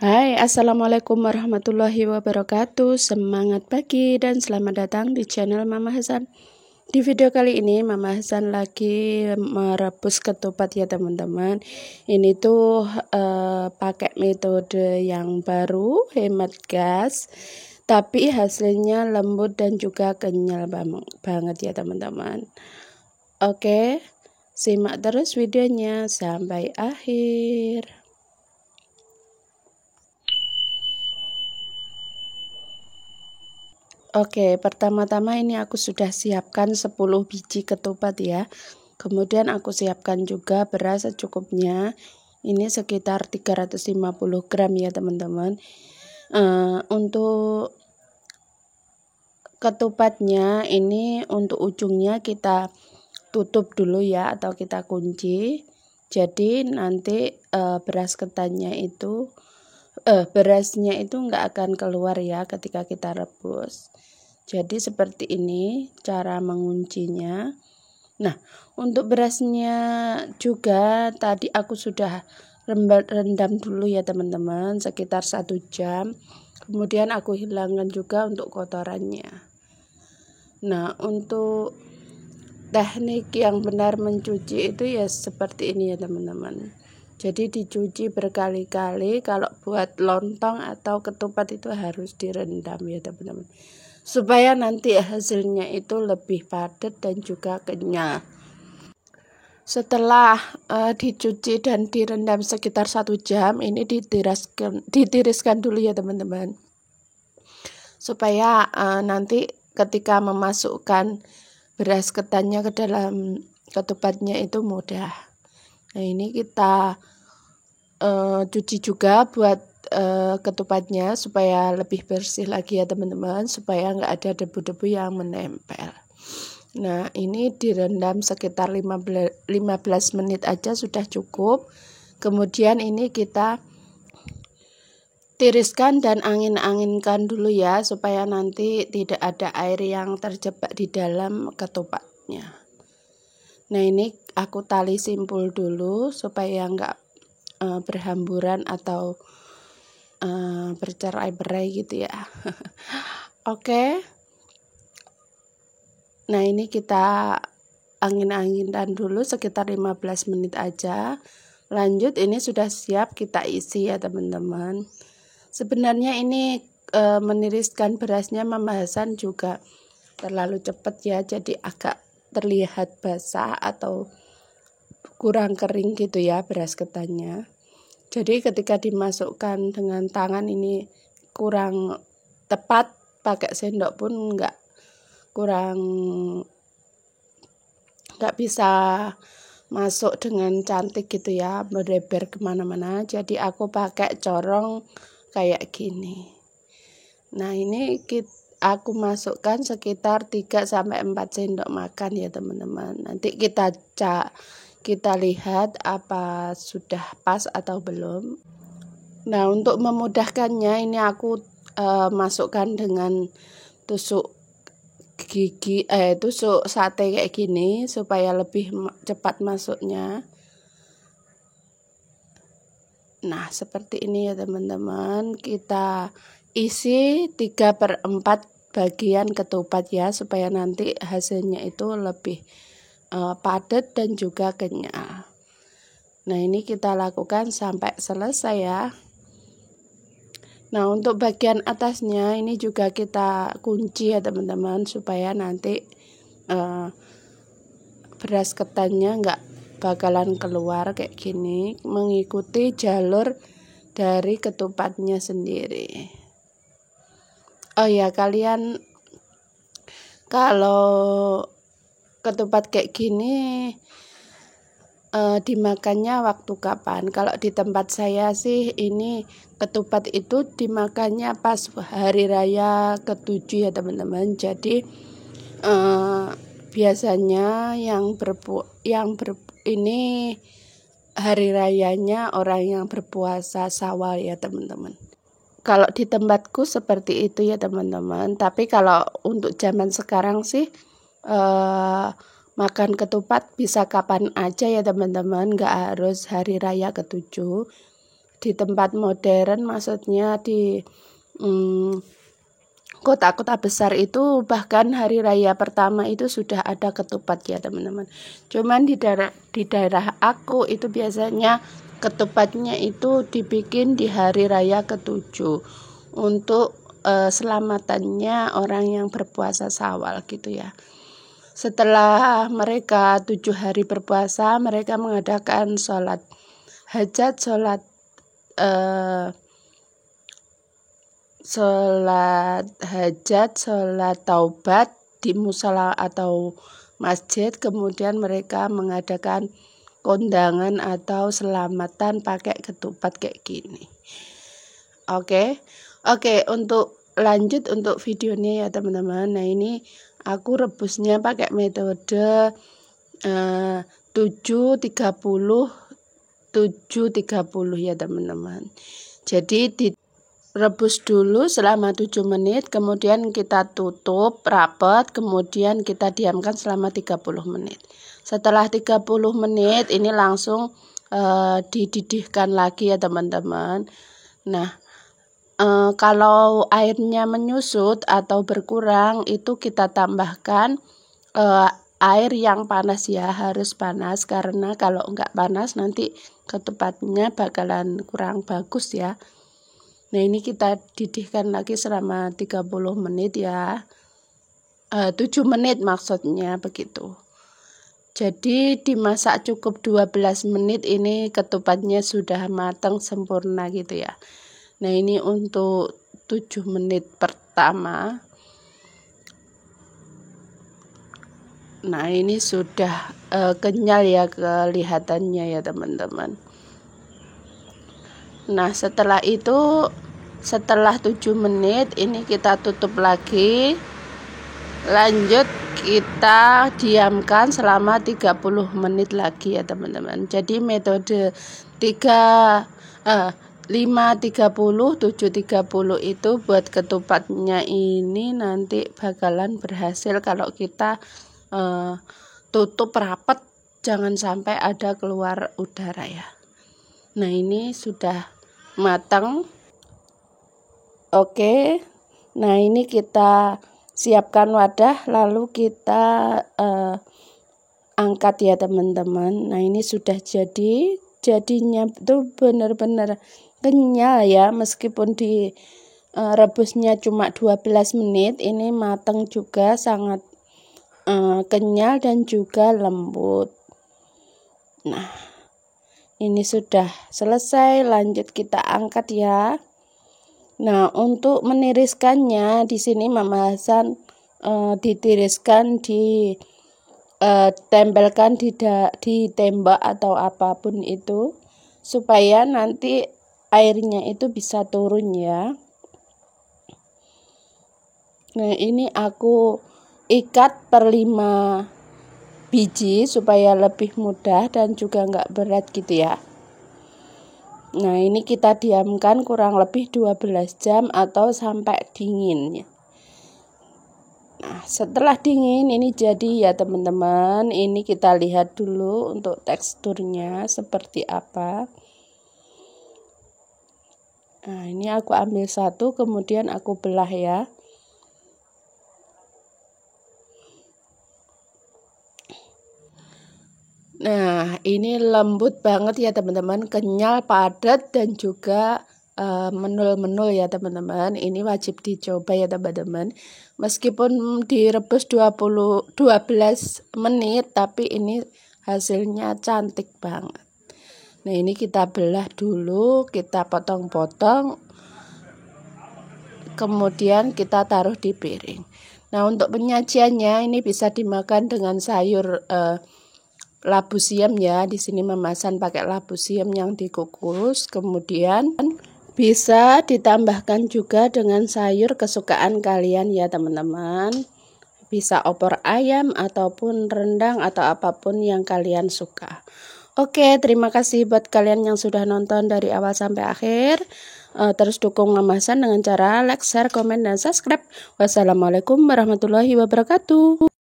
Hai, Assalamualaikum warahmatullahi wabarakatuh. Semangat pagi dan selamat datang di channel Mama Hasan. Di video kali ini Mama Hasan lagi merebus ketupat ya teman-teman. Ini tuh pakai metode yang baru, hemat gas, tapi hasilnya lembut dan juga kenyal banget ya teman-teman. Oke, simak terus videonya sampai akhir. Oke, pertama-tama ini aku sudah siapkan 10 biji ketupat ya. Kemudian aku siapkan juga beras secukupnya. Ini sekitar 350 gram ya teman-teman. Untuk ketupatnya ini untuk ujungnya kita tutup dulu ya, atau kita kunci. Jadi nanti berasnya itu nggak akan keluar ya ketika kita rebus. Jadi seperti ini cara menguncinya. Nah, untuk berasnya juga tadi aku sudah rendam dulu ya teman-teman, sekitar 1 jam. Kemudian aku hilangkan juga untuk kotorannya. Nah, untuk teknik yang benar mencuci itu ya seperti ini ya teman-teman. Jadi dicuci berkali-kali. Kalau buat lontong atau ketupat itu harus direndam ya teman-teman, supaya nanti hasilnya itu lebih padat dan juga kenyal. Setelah dicuci dan direndam sekitar 1 jam, ini ditiriskan dulu ya teman-teman, supaya nanti ketika memasukkan beras ketannya ke dalam ketupatnya itu mudah. Nah, ini kita cuci juga buat ketupatnya supaya lebih bersih lagi ya teman-teman, supaya nggak ada debu-debu yang menempel. Nah, ini direndam sekitar 15 menit aja sudah cukup. Kemudian ini kita tiriskan dan angin-anginkan dulu ya, supaya nanti tidak ada air yang terjebak di dalam ketupatnya. Nah, ini aku tali simpul dulu supaya nggak berhamburan atau bercerai-berai gitu ya. Oke. Nah, ini kita angin-anginkan dulu sekitar 15 menit aja. Lanjut, ini sudah siap kita isi ya teman-teman. Sebenarnya ini meniriskan berasnya Mama Hasan juga terlalu cepat ya, jadi agak terlihat basah atau kurang kering gitu ya beras ketannya. Jadi ketika dimasukkan dengan tangan ini kurang tepat, pakai sendok pun nggak bisa masuk dengan cantik gitu ya, bereber kemana-mana. Jadi aku pakai corong kayak gini. Nah, ini aku masukkan sekitar 3-4 sendok makan ya teman-teman. Nanti kita lihat apa sudah pas atau belum. Nah, untuk memudahkannya ini aku masukkan dengan tusuk sate kayak gini supaya lebih cepat masuknya. Nah, seperti ini ya teman-teman. Kita isi 3/4 bagian ketupat ya, supaya nanti hasilnya itu lebih padat dan juga kenyal. Nah, ini kita lakukan sampai selesai ya. Nah, untuk bagian atasnya ini juga kita kunci ya teman-teman, supaya nanti beras ketannya nggak bakalan keluar kayak gini, mengikuti jalur dari ketupatnya sendiri. Oh ya, kalian kalau ketupat kayak gini dimakannya waktu kapan? Kalau di tempat saya sih ini ketupat itu dimakannya pas hari raya ke-7 ya teman-teman. Jadi biasanya ini hari rayanya orang yang berpuasa Syawal ya teman-teman. Kalau di tempatku seperti itu ya teman-teman. Tapi kalau untuk zaman sekarang sih makan ketupat bisa kapan aja ya teman-teman, nggak harus hari raya ke-7. di tempat modern, maksudnya di kota-kota besar itu bahkan hari raya pertama itu sudah ada ketupat ya teman-teman. Cuman di daerah aku itu biasanya ketupatnya itu dibikin di hari raya ke-7 untuk selamatannya orang yang berpuasa Syawal gitu ya. Setelah mereka 7 hari berpuasa, mereka mengadakan sholat hajat, sholat taubat di musala atau masjid. Kemudian mereka mengadakan kondangan atau selamatan pakai ketupat kayak gini. Oke, untuk lanjut untuk videonya ya teman-teman. Nah, ini aku rebusnya pakai metode 7-30 ya teman-teman. Jadi direbus dulu selama 7 menit, kemudian kita tutup rapat, kemudian kita diamkan selama 30 menit. Setelah 30 menit ini langsung dididihkan lagi ya teman-teman. Nah, kalau airnya menyusut atau berkurang itu kita tambahkan air yang panas ya, harus panas, karena kalau enggak panas nanti ketupatnya bakalan kurang bagus ya. Nah, ini kita didihkan lagi selama 30 menit ya, 7 menit maksudnya begitu. Jadi dimasak cukup 12 menit ini ketupatnya sudah matang sempurna gitu ya. Nah, ini untuk 7 menit pertama. Nah, ini sudah kenyal ya kelihatannya ya teman-teman. Nah, setelah itu, setelah 7 menit ini kita tutup lagi. Lanjut kita diamkan selama 30 menit lagi ya teman-teman. Jadi metode 5-30, 7-30 itu buat ketupatnya ini nanti bakalan berhasil kalau kita tutup rapat, jangan sampai ada keluar udara ya. Nah, ini sudah matang. Oke, nah ini kita siapkan wadah, lalu kita angkat ya teman-teman. Nah, ini sudah jadinya tuh benar-benar kenyal ya, meskipun di rebusnya cuma 12 menit, ini matang juga, sangat kenyal dan juga lembut. Nah, ini sudah selesai, lanjut kita angkat ya. Nah, untuk meniriskannya di sini Mama Hasan ditiriskan tempelkan di tembok atau apapun itu supaya nanti airnya itu bisa turun ya. Nah, ini aku ikat per 5 biji supaya lebih mudah dan juga enggak berat gitu ya. Nah, ini kita diamkan kurang lebih 12 jam atau sampai dingin ya. Nah, setelah dingin ini jadi ya teman-teman. Ini kita lihat dulu untuk teksturnya seperti apa. Nah, ini aku ambil satu, kemudian aku belah ya. Nah, ini lembut banget ya teman-teman, kenyal, padat, dan juga menul-menul ya teman-teman. Ini wajib dicoba ya teman-teman. Meskipun direbus 12 menit, tapi ini hasilnya cantik banget. Nah, ini kita belah dulu, kita potong-potong, kemudian kita taruh di piring. Nah, untuk penyajiannya ini bisa dimakan dengan sayur labu siam ya. Di sini Mama Hasan pakai labu siam yang dikukus, kemudian bisa ditambahkan juga dengan sayur kesukaan kalian ya teman-teman. Bisa opor ayam ataupun rendang atau apapun yang kalian suka. Oke, terima kasih buat kalian yang sudah nonton dari awal sampai akhir. Terus dukung Mama Hasan dengan cara like, share, komen, dan subscribe. Wassalamualaikum warahmatullahi wabarakatuh.